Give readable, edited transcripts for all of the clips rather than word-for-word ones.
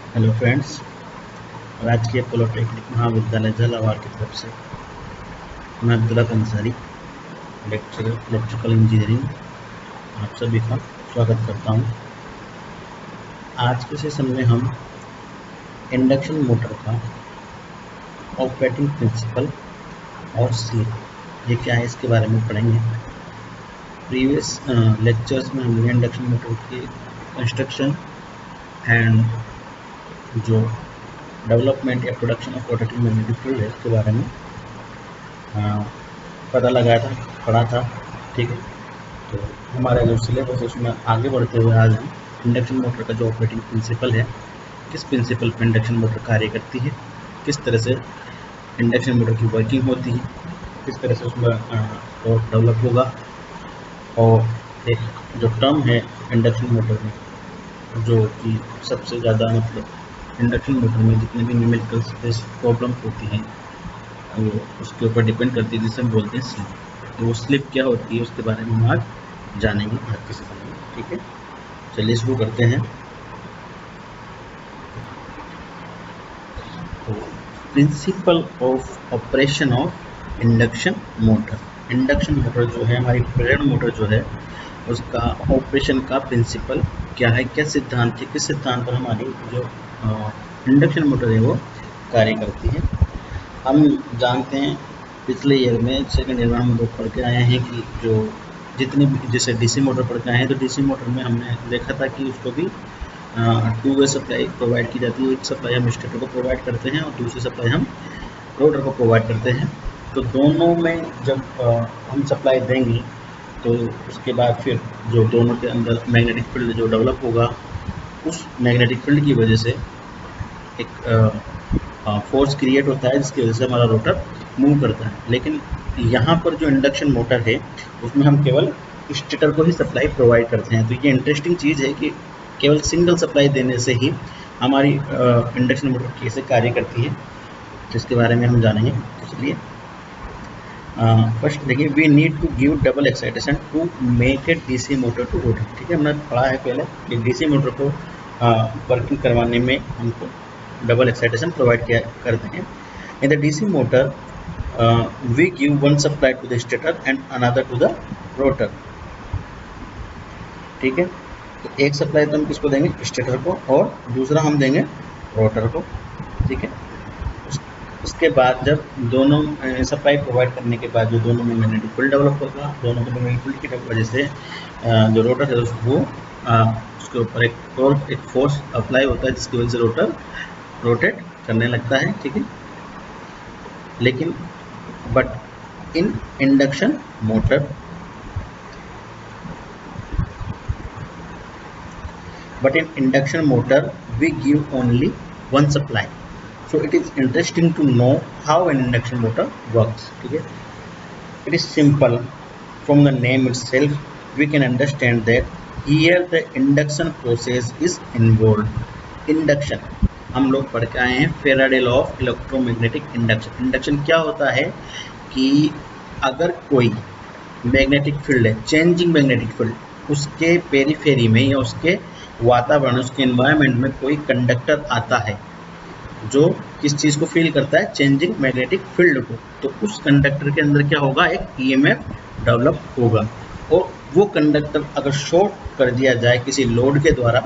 Hello friends, राजकीय polytechnic महाविद्यालय झालावाड़ की तरफ से मैं Abdullah Ansari, lecturer electrical engineering, आप सभी का स्वागत करता हूं। आज के सेशन में हम इंडक्शन मोटर का ऑपरेटिंग प्रिंसिपल और स्लिप ये क्या है इसके बारे में पढ़ेंगे। प्रीवियस लेक्चर्स में हमने इंडक्शन मोटर की कंस्ट्रक्शन एंड जो डेवलपमेंट या production of rotating magnetic field है इसके बारे में पता लगाया था, पढ़ा था। ठीक है, तो हमारा जो सिलेबस है उसमें आगे बढ़ते हुए आज हम इंडक्शन मोटर का जो ऑपरेटिंग प्रिंसिपल है, किस प्रिंसिपल पर इंडक्शन मोटर कार्य करती है, किस तरह से इंडक्शन मोटर की वर्किंग होती है, किस तरह से उसमें टॉर्क डेवलप होगा, और एक जो टर्म है इंडक्शन मोटर में जो कि सबसे ज़्यादा मतलब इंडक्शन मोटर में जितने भी न्यूमेरिकल स्पेस प्रॉब्लम्स होती हैं वो उसके ऊपर डिपेंड करती है, जिसे हम बोलते हैं स्लिप। तो वो स्लिप क्या होती है उसके बारे में हम आज जानेंगे आज के सेशन में। ठीक है, चलिए शुरू करते हैं। तो principle of operation of induction motor. Induction motor जो है, हमारी प्रेरण मोटर जो है, उसका ऑपरेशन का प्रिंसिपल क्या है, क्या सिद्धांत है, किस सिद्धांत पर हमारी जो इंडक्शन मोटर है वो कार्य करती है। हम जानते हैं पिछले ईयर में, सेकेंड ईयर में हम लोग पढ़ के आए हैं कि जो जितनी भी जैसे डीसी मोटर पढ़ के आए हैं, तो डीसी मोटर में हमने देखा था कि उसको भी टू वे सप्लाई प्रोवाइड की जाती है। एक सप्लाई हम स्टेटर को प्रोवाइड करते हैं और दूसरी सप्लाई हम रोटर को प्रोवाइड करते हैं। तो दोनों में जब हम सप्लाई देंगे तो उसके बाद फिर जो दोनों के अंदर मैग्नेटिक फील्ड जो डेवलप होगा, उस मैग्नेटिक फील्ड की वजह से एक फोर्स क्रिएट होता है जिसकी वजह से हमारा रोटर मूव करता है। लेकिन यहाँ पर जो इंडक्शन मोटर है उसमें हम केवल स्टेटर को ही सप्लाई प्रोवाइड करते हैं। तो ये इंटरेस्टिंग चीज़ है कि केवल सिंगल सप्लाई देने से ही हमारी इंडक्शन मोटर कैसे कार्य करती है, जिसके बारे में हम जानेंगे। तो चलिए फर्स्ट देखिए, we need to give double excitation to make a DC motor to rotor. ठीक है, हमने पढ़ा है पहले कि डीसी मोटर को वर्किंग करवाने में हमको डबल एक्साइटेशन प्रोवाइड किया करते हैं। In the DC motor we give one supply to the stator and another to the rotor. ठीक है, तो एक सप्लाई तो हम किसको देंगे, स्टेटर को, और दूसरा हम देंगे रोटर को। ठीक है, इसके बाद जब दोनों सप्लाई प्रोवाइड करने के बाद जो दोनों में मैग्नेटिक फील्ड डेवलप होगा, दोनों के मैग्नेटिक फील्ड की वजह से जो रोटर है वो उसके ऊपर एक फोर्स अप्लाई होता है जिसकी वजह से रोटर रोटेट करने लगता है। ठीक है, लेकिन but in induction motor we give only one supply. So it is interesting to know how an induction motor works. ठीक है, it is simple. From the name itself we can understand that here the induction process is involved. Induction हम लोग पढ़ के आए हैं, Faraday law of electromagnetic induction. Induction क्या होता है कि अगर कोई मैग्नेटिक फील्ड है, चेंजिंग मैग्नेटिक फील्ड, उसके पेरीफेरी में या उसके वातावरण, उसके एनवायरनमेंट में कोई कंडक्टर आता है जो किस चीज़ को फील करता है, चेंजिंग मैग्नेटिक फील्ड को, तो उस कंडक्टर के अंदर क्या होगा, एक ईएमएफ डेवलप होगा। और वो कंडक्टर अगर शॉर्ट कर दिया जाए किसी लोड के द्वारा,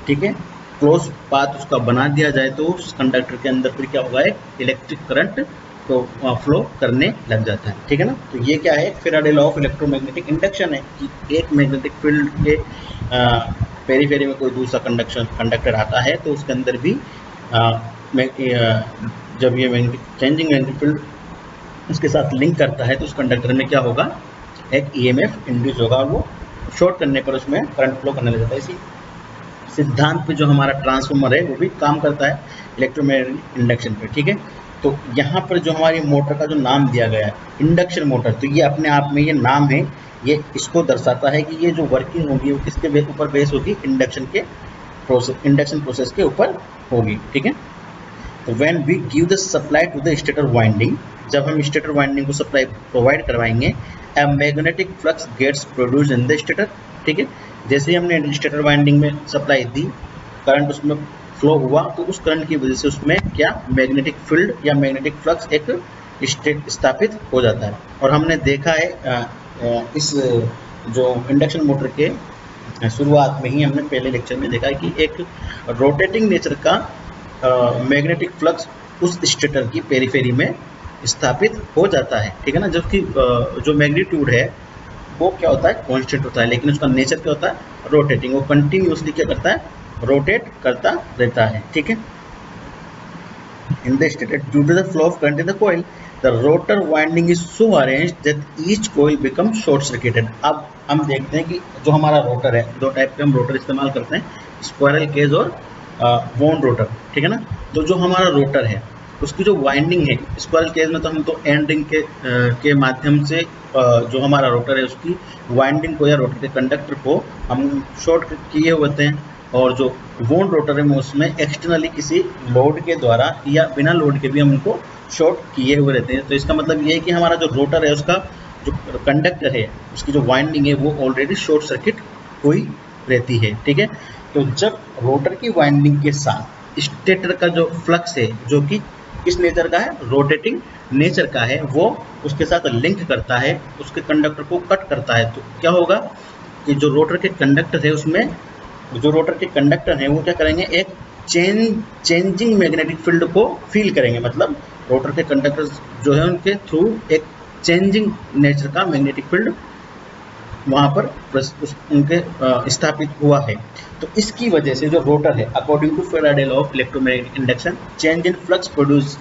ठीक है, क्लोज पाथ उसका बना दिया जाए, तो उस कंडक्टर के अंदर फिर क्या होगा, एक इलेक्ट्रिक करंट तो फ्लो करने लग जाता है। ठीक है ना, तो ये क्या है, Faraday law of electromagnetic induction है कि एक मैग्नेटिक फील्ड के पेरीफेरी में कोई दूसरा कंडक्टर आता है तो उसके अंदर भी जब ये चेंजिंग मैग्नेटिक फील्ड उसके साथ लिंक करता है तो उस कंडक्टर में क्या होगा, एक ईएमएफ इंड्यूस होगा, और वो शॉर्ट करने पर उसमें करंट फ्लो करने लग जाता है। इसी सिद्धांत पे जो हमारा ट्रांसफार्मर है वो भी काम करता है इलेक्ट्रोमैग्नेटिक इंडक्शन पे। ठीक है, तो यहाँ पर जो हमारी मोटर का जो नाम दिया गया है इंडक्शन मोटर, तो ये अपने आप में ये नाम है, ये इसको दर्शाता है कि ये जो वर्किंग होगी वो किसके ऊपर बेस होगी, इंडक्शन प्रोसेस के ऊपर होगी। ठीक है, तो when we give the supply to the stator winding, जब हम स्टेटर वाइंडिंग को सप्लाई प्रोवाइड करवाएंगे, a magnetic flux gets produce in the stator. ठीक है, जैसे ही हमने स्टेटर वाइंडिंग में सप्लाई दी, करंट उसमें फ्लो हुआ तो उस करंट की वजह से उसमें क्या मैग्नेटिक फील्ड या मैग्नेटिक फ्लक्स एक स्टेट स्थापित हो जाता है। और हमने देखा है इस जो इंडक्शन मोटर के शुरुआत में ही हमने पहले लेक्चर में देखा है कि एक रोटेटिंग नेचर का मैग्नेटिक फ्लक्स उस स्टेटर की पेरीफेरी में स्थापित हो जाता है, ठीक है ना। जबकि जो मैग्नीट्यूड है वो क्या होता है, कांस्टेंट होता है, लेकिन उसका नेचर क्या होता है, रोटेटिंग। वो कंटिन्यूसली क्या करता है, रोटेट करता रहता है, ठीक है। In the stator, due to the flow of current in the coil, the rotor winding is so arranged that each coil becomes short circuited. अब हम देखते हैं कि जो हमारा रोटर है, दो टाइप के हम रोटर इस्तेमाल करते हैं, स्क्वायरल केज और वोन रोटर, ठीक है ना। तो जो हमारा रोटर है उसकी जो वाइंडिंग है, स्क्वायरल केज में तो हम तो एंड रिंग के माध्यम से जो हमारा रोटर है उसकी वाइंडिंग को या रोटर के कंडक्टर को हम शॉर्ट किए होते हैं। और जो वोन रोटर है उसमें एक्सटर्नली किसी लोड के द्वारा या बिना लोड के भी हम उनको शॉर्ट किए हुए रहते हैं। तो इसका मतलब ये है कि हमारा जो रोटर है उसका जो कंडक्टर है उसकी जो वाइंडिंग है वो ऑलरेडी शॉर्ट सर्किट हुई रहती है, ठीक है। तो जब रोटर की वाइंडिंग के साथ स्टेटर का जो फ्लक्स है जो कि किस नेचर का है, रोटेटिंग नेचर का है, वो उसके साथ लिंक करता है, उसके कंडक्टर को कट करता है। तो क्या होगा कि जो रोटर के कंडक्टर है उसमें जो रोटर के कंडक्टर हैं वो क्या करेंगे, एक चेंजिंग मैग्नेटिक फील्ड को फील करेंगे। मतलब रोटर के कंडक्टर जो है उनके थ्रू एक चेंजिंग नेचर का मैग्नेटिक फील्ड वहाँ पर उनके स्थापित हुआ है। तो इसकी वजह से जो रोटर है, according to Faraday law of electromagnetic induction, change in flux produce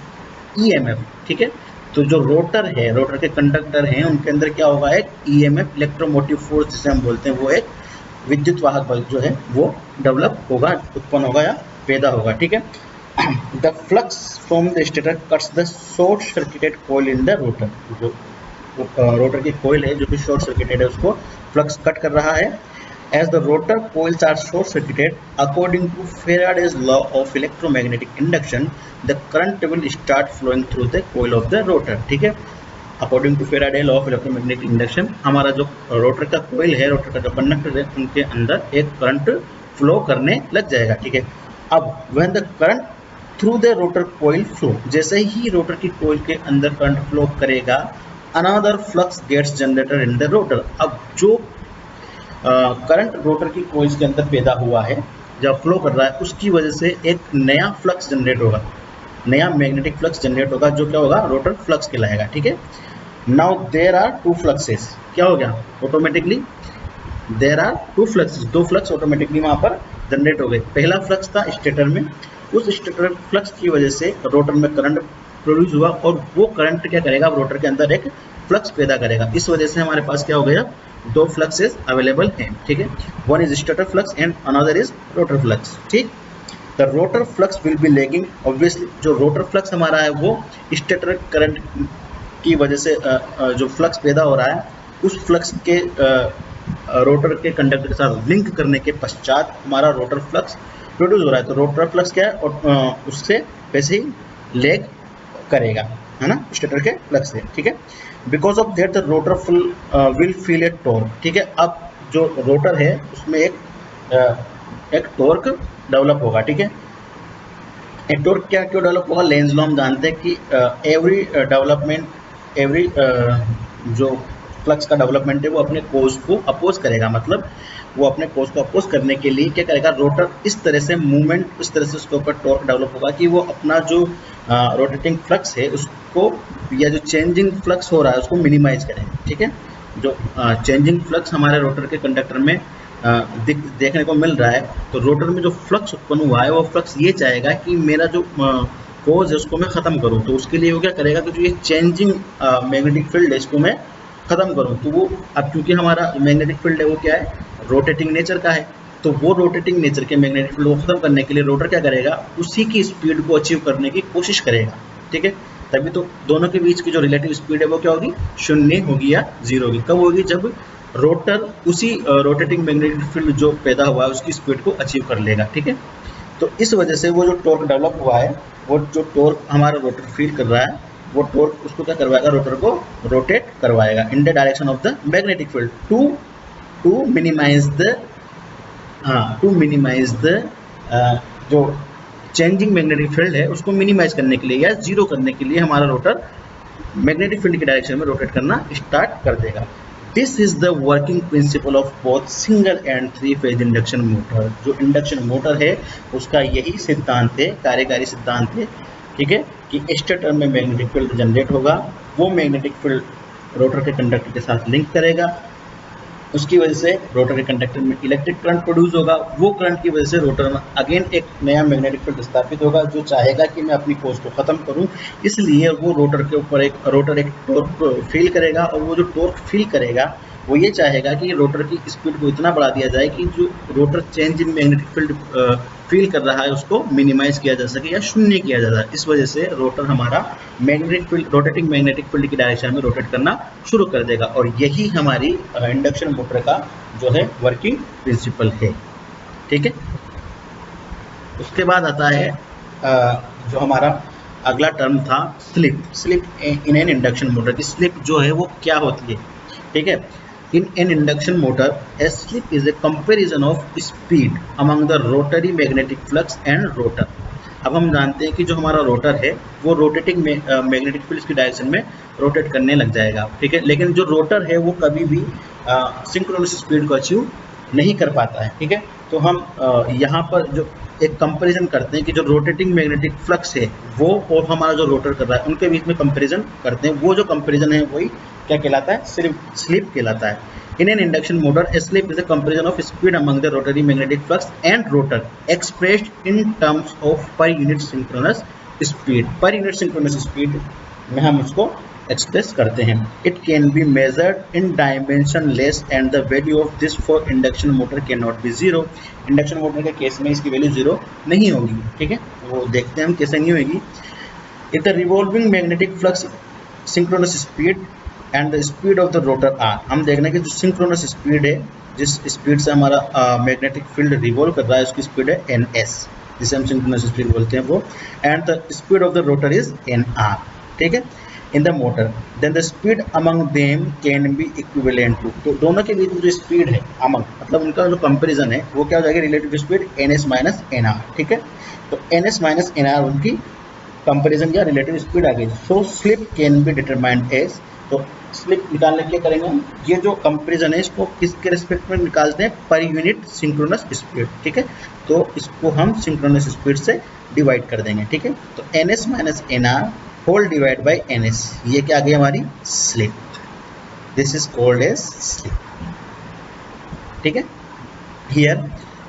EMF, ठीक है। तो जो रोटर है, रोटर के कंडक्टर हैं, उनके अंदर क्या होगा, एक ईएमएफ, इलेक्ट्रोमोटिव फोर्स जिसे हम बोलते हैं, वो एक विद्युत वाहक बल जो है वो डेवलप होगा, उत्पन्न होगा या पैदा होगा, ठीक है। The flux from the stator cuts the short circuited coil in the rotor. जो रोटर की कॉइल है जो कि शॉर्ट सर्किटेड है उसको फ्लक्स कट कर रहा है। As the rotor coils are short circuited, according to Faraday's law of electromagnetic induction, the current will start flowing through the coil of the rotor, ठीक है। According to Faraday law of electromagnetic induction, हमारा जो rotor का coil है, rotor का जो conductor है, उनके अंदर एक करंट फ्लो करने लग जाएगा, ठीक है। अब when the current through the rotor coil flow, जैसे ही रोटर की कॉइल के अंदर करंट फ्लो करेगा, another flux gets generated in the rotor. अब जो करंट रोटर की कॉइल्स के अंदर पैदा हुआ है, जब फ्लो कर रहा है, उसकी वजह से एक नया फ्लक्स जनरेट होगा, नया मैग्नेटिक फ्लक्स जनरेट होगा, जो क्या होगा, रोटर फ्लक्स कहलाएगा, ठीक है। Now there are two fluxes, क्या हो गया, automatically there are two fluxes, दो फ्लक्स ऑटोमेटिकली वहां पर जनरेट हो गए। पहला फ्लक्स था स्टेटर में, उस स्टेटर फ्लक्स की वजह से रोटर में करंट प्रोड्यूस हुआ और वो करंट क्या करेगा, रोटर के अंदर एक फ्लक्स पैदा करेगा। इस वजह से हमारे पास क्या हो गया, दो फ्लक्सेस अवेलेबल हैं, ठीक है। One is stator flux and another is rotor flux, ठीक। The rotor flux will be lagging, obviously जो रोटर फ्लक्स हमारा है वो स्टेटर करंट की वजह से जो फ्लक्स पैदा हो रहा है उस फ्लक्स के रोटर के कंडक्टर के साथ लिंक करने के पश्चात हमारा रोटर फ्लक्स प्रोड्यूस हो रहा है। तो रोटर फ्लक्स क्या है, और उससे वैसे ही लैग करेगा, है ना, स्टेटर के फ्लक्स से, ठीक है। Because of that the rotor will feel a torque, ठीक है। अब जो रोटर है उसमें एक टॉर्क डेवलप होगा, ठीक है। एक टॉर्क क्या क्यों डेवलप होगा, लेंज लॉ हम जानते हैं कि एवरी डेवलपमेंट, एवरी जो फ्लक्स का डेवलपमेंट है वो अपने कोर्स को अपोज करेगा। मतलब वो अपने कोर्स को अपोज करने के लिए क्या करेगा, रोटर इस तरह से मूवमेंट, इस तरह से उसके ऊपर टॉर्क डेवलप होगा कि वो अपना जो रोटेटिंग फ्लक्स है उसको, या जो चेंजिंग फ्लक्स हो रहा है उसको मिनिमाइज करें, ठीक है। जो चेंजिंग फ्लक्स हमारे रोटर के कंडक्टर में देखने को मिल रहा है, तो रोटर में जो फ्लक्स उत्पन्न हुआ है वो फ्लक्स ये चाहेगा कि मेरा जो कोज है उसको मैं ख़त्म करूं। तो उसके लिए वो क्या करेगा कि जो ये चेंजिंग मैग्नेटिक फील्ड है इसको मैं ख़त्म करूं। तो वो अब क्योंकि हमारा मैग्नेटिक फील्ड है वो क्या है, रोटेटिंग नेचर का है, तो वो रोटेटिंग नेचर के मैग्नेटिक फील्ड को ख़त्म करने के लिए रोटर क्या करेगा, उसी की स्पीड को अचीव करने की कोशिश करेगा, ठीक है। तभी तो दोनों के बीच की जो रिलेटिव स्पीड है वो क्या होगी, शून्य होगी या जीरो होगी। कब होगी, जब रोटर उसी रोटेटिंग मैग्नेटिक फील्ड जो पैदा हुआ है उसकी स्पीड को अचीव कर लेगा, ठीक है। तो इस वजह से वो जो टॉर्क डेवलप हुआ है, वो जो टॉर्क हमारा रोटर फील कर रहा है, वो टॉर्क उसको क्या करवाएगा, रोटर को रोटेट करवाएगा in the direction of the magnetic field to minimize the जो चेंजिंग मैग्नेटिक फील्ड है उसको मिनिमाइज करने के लिए या जीरो करने के लिए हमारा रोटर मैग्नेटिक फील्ड की डायरेक्शन में रोटेट करना स्टार्ट कर देगा। This is the working principle of both single and three phase induction motor. जो इंडक्शन मोटर है उसका यही सिद्धांत है, कार्यकारी सिद्धांत है, ठीक है, कि स्टेटर में मैग्नेटिक फील्ड जनरेट होगा, वो मैग्नेटिक फील्ड रोटर के कंडक्टर के साथ लिंक करेगा, उसकी वजह से रोटर के कंडक्टर में इलेक्ट्रिक करंट प्रोड्यूस होगा, वो करंट की वजह से रोटर में अगेन एक नया मैग्नेटिक फील्ड स्थापित होगा जो चाहेगा कि मैं अपनी फोर्स को खत्म करूं, इसलिए वो रोटर के ऊपर एक टॉर्क फील करेगा, और वो जो टॉर्क फील करेगा वो ये चाहेगा कि रोटर की स्पीड को इतना बढ़ा दिया जाए कि जो rotor change in magnetic field feel कर रहा है उसको मिनिमाइज किया जा सके या शून्य किया जा सके। इस वजह से रोटर हमारा magnetic field, rotating magnetic field की डायरेक्शन में रोटेट करना शुरू कर देगा, और यही हमारी इंडक्शन मोटर का जो है वर्किंग प्रिंसिपल है, ठीक है। उसके बाद आता है जो हमारा अगला टर्म था slip. Slip in an induction motor की स्लिप जो है वो क्या होती है, ठीक है। In an induction motor, a slip is a comparison of speed among the rotary magnetic flux and rotor. अब हम जानते हैं कि जो हमारा रोटर है वो रोटेटिंग मैग्नेटिक फील्ड की डायरेक्शन में रोटेट करने लग जाएगा, ठीक है, लेकिन जो रोटर है वो कभी भी सिंक्रोनस स्पीड को अचीव नहीं कर पाता है, ठीक है। तो हम यहाँ पर जो एक कंपैरिजन करते हैं कि जो रोटेटिंग मैग्नेटिक फ्लक्स है वो और हमारा जो रोटर कर रहा है उनके बीच में कंपैरिजन करते हैं, वो जो कंपैरिजन है वही क्या कहलाता है, सिर्फ स्लिप कहलाता है। इन an induction motor A slip is a comparison of speed among the rotary magnetic flux and rotor expressed in terms of per unit synchronous speed. Per unit synchronous speed में हम उसको एक्सप्रेस करते हैं। It can be measured in dimension less and the value of this for induction motor can not be zero. Induction motor के case में इसकी value zero नहीं होगी, ठीक है, वो देखते हैं हम कैसे नहीं होगी। If the revolving magnetic flux synchronous speed and the speed of the rotor are, हम देखना कि जो सिंक्रोनस स्पीड है, जिस स्पीड से हमारा मैग्नेटिक फील्ड रिवॉल्व कर रहा है उसकी स्पीड है एन एस, जिसे हम सिंक्रोनस स्पीड बोलते हैं वो, and the speed of the rotor is N R, ठीक है, in the motor, then the speed among them can be equivalent to. तो दोनों के बीच में जो स्पीड है अमंग, मतलब उनका जो कंपेरिजन है वो क्या हो जाएगा, relative speed N S minus N R, ठीक है। तो N S minus N R उनकी कंपेरिजन या रिलेटिव स्पीड आ गई। So slip can be determined as, तो स्लिप निकालने के लिए करेंगे हम ये जो कंपेरिजन है इसको किसके रिस्पेक्ट में निकालते हैं, पर यूनिट सिंक्रोनस स्पीड, ठीक है। तो इसको हम सिंक्रोनस स्पीड से डिवाइड कर देंगे, ठीक है। तो N S minus N R whole divide by N S, ये क्या आ गई हमारी slip, this is called as slip, ठीक है। Here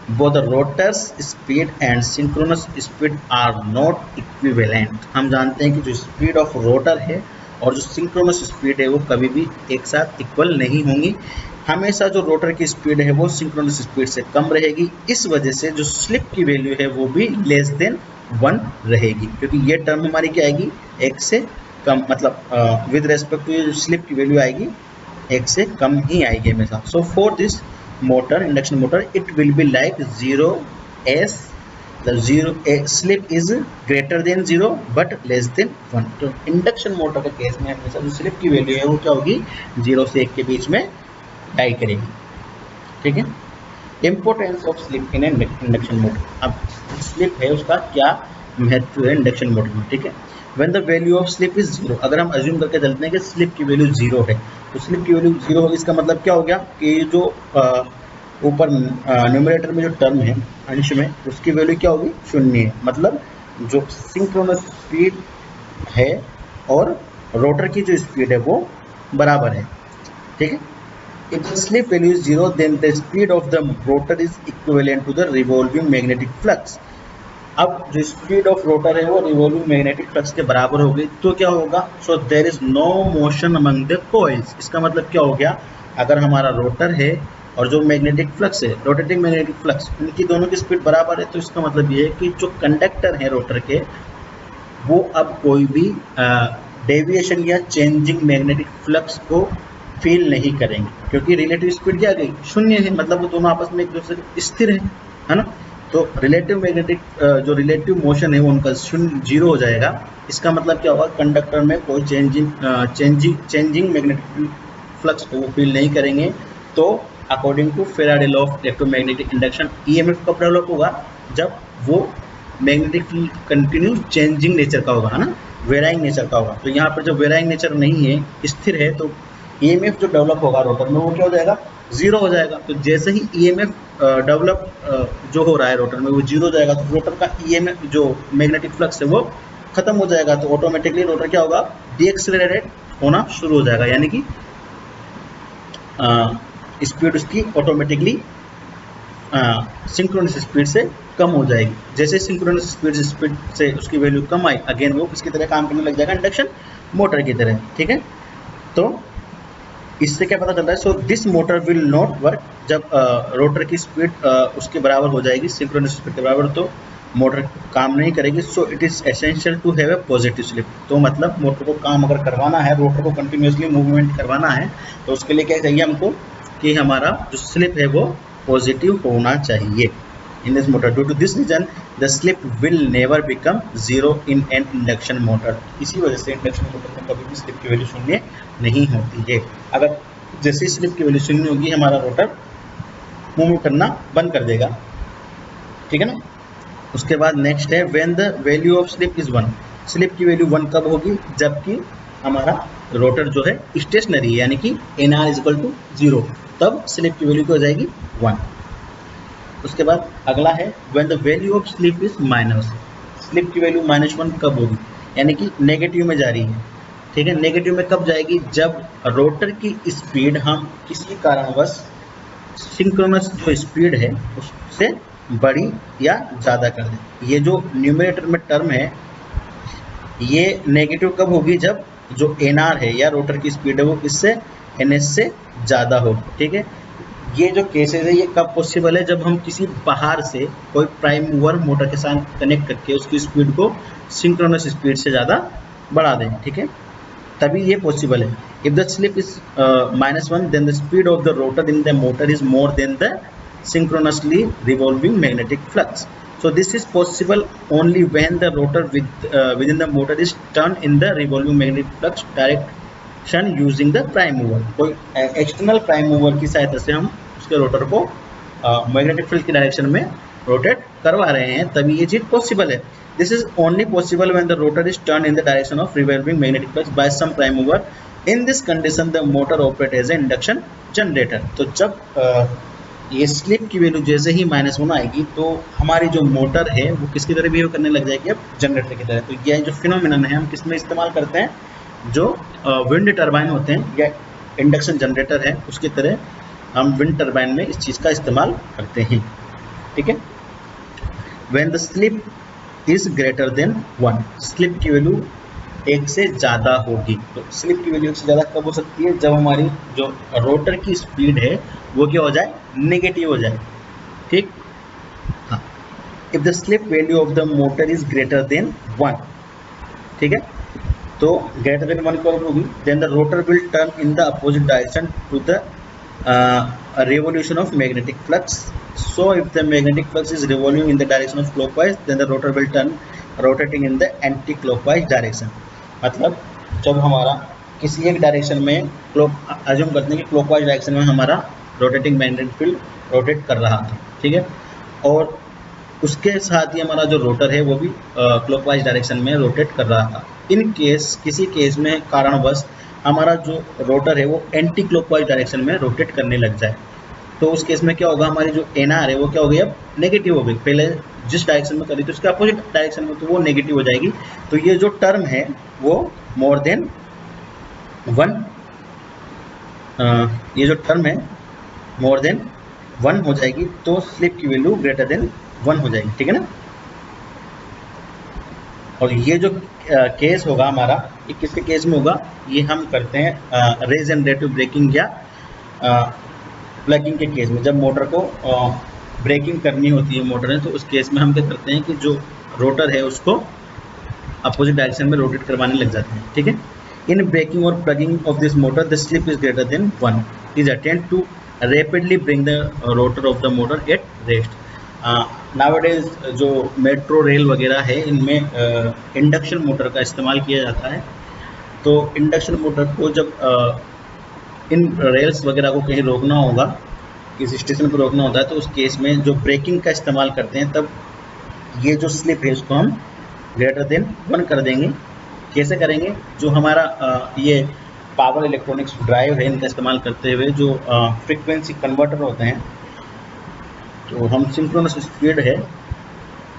both the rotors speed and synchronous speed are not equivalent। हम जानते हैं कि जो स्पीड ऑफ रोटर है और जो सिंक्रोनस स्पीड है वो कभी भी एक साथ इक्वल नहीं होंगी, हमेशा जो रोटर की स्पीड है वो सिंक्रोनस स्पीड से कम रहेगी। इस वजह से जो स्लिप की वैल्यू है वो भी लेस देन 1 रहेगी, क्योंकि ये टर्म हमारी क्या आएगी, एक से कम, मतलब विद रेस्पेक्ट टू ये जो स्लिप की वैल्यू आएगी एक से कम ही आएगी हमेशा। So for this motor, induction motor, it will be like 0 s, the 0 slip is greater than 0 but less than 1। तो इंडक्शन मोटर के केस में हमेशा जो स्लिप की वैल्यू है वो क्या होगी, 0 से 1 के बीच में डाई करेगी, ठीक है। Importance of slip in induction motor, अब स्लिप है उसका क्या महत्व है इंडक्शन मोटर में, ठीक है। When the value of slip is 0, अगर हम अज्यूम करके चलते हैं कि स्लिप की वैल्यू 0 है, तो स्लिप की वैल्यू 0 होगी, इसका मतलब क्या हो गया कि जो ऊपर न्यूमरेटर में जो टर्म है अंश में उसकी वैल्यू क्या होगी, 0 है, मतलब जो सिंक्रोनस स्पीड है और रोटर की जो स्पीड है वो बराबर है, ठीक है। If the slip value is 0, then the speed of the rotor is equivalent to the revolving magnetic flux। अब जो स्पीड ऑफ रोटर है वो रिवॉल्विंग मैग्नेटिक फ्लक्स के बराबर हो गई, तो क्या होगा, so there is no motion among the coils. इसका मतलब क्या हो गया, अगर हमारा रोटर है और जो मैग्नेटिक फ्लक्स है, रोटेटिंग मैग्नेटिक फ्लक्स, उनकी दोनों की स्पीड बराबर है, तो इसका मतलब ये है कि जो कंडक्टर है रोटर के वो अब कोई भी डेविएशन या चेंजिंग मैग्नेटिक फ्लक्स को फील नहीं करेंगे, क्योंकि रिलेटिव स्पीड क्या गई, 0 है, मतलब वो दोनों आपस में एक दूसरे के स्थिर है ना। तो रिलेटिव मैग्नेटिक जो रिलेटिव मोशन है वो उनका 0 हो जाएगा। इसका मतलब क्या होगा, कंडक्टर में कोई चेंजिंग मैग्नेटिक फ्लक्स को वो फील नहीं करेंगे। तो according to Faraday law of electromagnetic induction EMF कब डेवलप होगा, जब वो magnetic field continue changing nature का होगा, है ना, वेराइंग नेचर का होगा। तो यहाँ पर जब वेराइंग नेचर नहीं है, स्थिर है, तो ईएमएफ जो डेवलप होगा रोटर में वो क्या हो जाएगा, जीरो हो जाएगा। तो जैसे ही ईएमएफ डेवलप जो हो रहा है रोटर में वो जीरो हो जाएगा, तो रोटर का ईएमएफ जो मैग्नेटिक फ्लक्स है वो खत्म हो जाएगा। तो ऑटोमेटिकली रोटर क्या होगा, डीएक्सेलरेट होना शुरू हो जाएगा, यानी कि स्पीड उसकी ऑटोमेटिकली सिंक्रोनस स्पीड से कम हो जाएगी। जैसे सिंक्रोनस स्पीड से उसकी वैल्यू कम आई, अगेन वो किसकी तरह काम करने लग जाएगा, इंडक्शन मोटर की तरह, ठीक है। तो इससे क्या पता चलता है, so this motor will not work, जब रोटर की स्पीड उसके बराबर हो जाएगी, सिंक्रोनस स्पीड के बराबर, तो मोटर काम नहीं करेगी। So it is essential to have a positive slip. तो मतलब मोटर को काम अगर करवाना है, रोटर को कंटिन्यूसली मूवमेंट करवाना है, तो उसके लिए क्या चाहिए हमको, कि हमारा जो स्लिप है वो पॉजिटिव होना चाहिए in this motor. Due to this reason the slip will never become zero in an induction motor. इसी वजह से इंडक्शन मोटर में कभी भी स्लिप की वैल्यू शून्य नहीं होती है। अगर जैसे स्लिप की वैल्यू शून्य होगी, हमारा रोटर मूव करना बंद कर देगा, ठीक है ना। उसके बाद नेक्स्ट है when the value of slip is 1। Slip की वैल्यू 1 कब होगी, जबकि हमारा रोटर जो है स्टेशनरी है, यानी कि NR इज इक्वल टू 0, तब स्लिप की वैल्यू क्या हो जाएगी, 1। उसके बाद अगला है when the value of slip is minus. Slip की वैल्यू -1 कब होगी, यानी कि नेगेटिव में जा रही है, ठीक है। नेगेटिव में कब जाएगी, जब रोटर की स्पीड हम किसी कारणवश सिंक्रोनस जो स्पीड है उससे बड़ी या ज़्यादा कर दें। ये जो न्यूमरेटर में टर्म है ये नेगेटिव कब होगी, जब जो NR है या रोटर की स्पीड है वो इससे NS से ज़्यादा होगी, ठीक है। ये जो केसेस है ये कब पॉसिबल है, जब हम किसी बाहर से कोई प्राइम मूवर मोटर के साथ कनेक्ट करके उसकी स्पीड को सिंक्रोनस स्पीड से ज़्यादा बढ़ा दें, ठीक है, तभी ये पॉसिबल है। If the slip is -1 then the speed of the rotor in the motor is more than the synchronously revolving magnetic flux. So this is possible only when the rotor within the motor is turned in the revolving magnetic flux direction using the prime mover. कोई external prime mover की सहायता से हम उसके rotor को magnetic field की direction में rotate करवा रहे हैं, तभी ये चीज पॉसिबल है। This is only possible when the rotor is turned in the direction of revolving magnetic flux by some prime mover. In this condition the motor operates as an induction generator. तो जब ये slip की value जैसे ही -1 आएगी तो हमारी जो motor है वो किसकी तरह बिहेव करने लग जाएगी, अब जनरेटर की तरह। तो ये जो फिनोमिनन है हम किस में इस्तेमाल करते हैं, जो विंड टरबाइन होते हैं या इंडक्शन जनरेटर है उसकी तरह हम विंड टरबाइन में इस चीज़ का इस्तेमाल करते हैं, ठीक है। When the slip is greater than 1, slip की वैल्यू 1 से ज़्यादा होगी। तो स्लिप की वैल्यू 1 से ज़्यादा कब हो सकती है, जब हमारी जो रोटर की स्पीड है वो क्या हो जाए, नेगेटिव हो जाए, ठीक। हाँ, if the slip value of the motor is greater than 1, ठीक है, तो ग्रेटर देन 1 कब होगी, then the rotor will turn in the opposite direction to the revolution of magnetic flux. So if the magnetic flux is revolving in the direction of clockwise then the rotor will turn rotating in the anti clockwise direction. मतलब जब हमारा किसी एक direction में assume करते हैं कि clockwise direction में हमारा रोटेटिंग मैग्नेटिक फील्ड रोटेट कर रहा था, ठीक है, और उसके साथ ही हमारा जो रोटर है वो भी क्लॉकवाइज डायरेक्शन में रोटेट कर रहा था। इन केस किसी केस में कारणवश हमारा जो रोटर है वो एंटी क्लॉकवाइज डायरेक्शन में रोटेट करने लग जाए, तो उस केस में क्या होगा, हमारी जो NR है वो क्या हो गई, अब नेगेटिव हो गई। पहले जिस डायरेक्शन में करी थी उसके अपोजिट डायरेक्शन में तो वो नेगेटिव हो जाएगी। तो ये जो टर्म है वो मोर देन 1, ये जो टर्म है मोर देन 1 हो जाएगी, तो स्लिप की वैल्यू ग्रेटर देन 1 हो जाएगी, ठीक है ना। और ये जो केस होगा हमारा, ये किसके केस में होगा, ये हम करते हैं रीजनरेटिव ब्रेकिंग या प्लगिंग के केस में। जब मोटर को ब्रेकिंग करनी होती है मोटर में, तो उस केस में हम क्या करते हैं कि जो रोटर है उसको अपोजिट डायरेक्शन में रोटेट करवाने लग जाते हैं, ठीक है। इन ब्रेकिंग और plugging of this motor the slip is greater than 1 is attempt to rapidly bring the rotor of the motor at rest. Nowadays जो मेट्रो रेल वगैरह है इनमें इंडक्शन मोटर का इस्तेमाल किया जाता है। तो इंडक्शन मोटर को जब इन रेल्स वगैरह को कहीं रोकना होगा, किसी स्टेशन पर रोकना होता है, तो उस केस में जो ब्रेकिंग का इस्तेमाल करते हैं, तब ये जो स्लिप है इसको हम ग्रेटर देन 1 कर देंगे। कैसे करेंगे? जो हमारा ये पावर इलेक्ट्रॉनिक्स ड्राइव है, इनका इस्तेमाल करते हुए जो फ्रीक्वेंसी कन्वर्टर होते हैं, तो हम सिंक्रोनस स्पीड है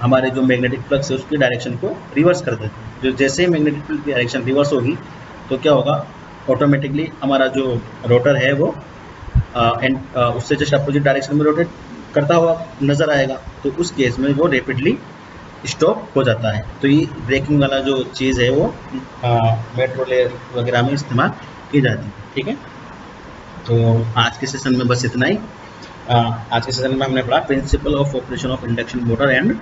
हमारे जो मैग्नेटिक फ्लक्स है उसकी डायरेक्शन को रिवर्स कर देते हैं। जो जैसे ही मैग्नेटिक फ्लक्स की डायरेक्शन रिवर्स होगी तो क्या होगा, ऑटोमेटिकली हमारा जो रोटर है वो उससे जस्ट अपोजिट डायरेक्शन में रोटेट करता हुआ नज़र आएगा। तो उस केस में वो रैपिडली स्टॉप हो जाता है। तो ये ब्रेकिंग वाला जो चीज़ है वो मेट्रो रेल वगैरह में इस्तेमाल की जाती है। ठीक है, तो आज के सेशन में बस इतना ही। आज के सेशन में हमने पढ़ा principle of operation of induction motor and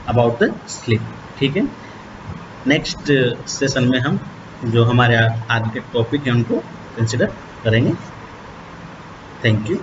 about the slip. ठीक है, नेक्स्ट सेशन में हम जो हमारे आगे के टॉपिक हैं उनको कंसिडर करेंगे। Thank you.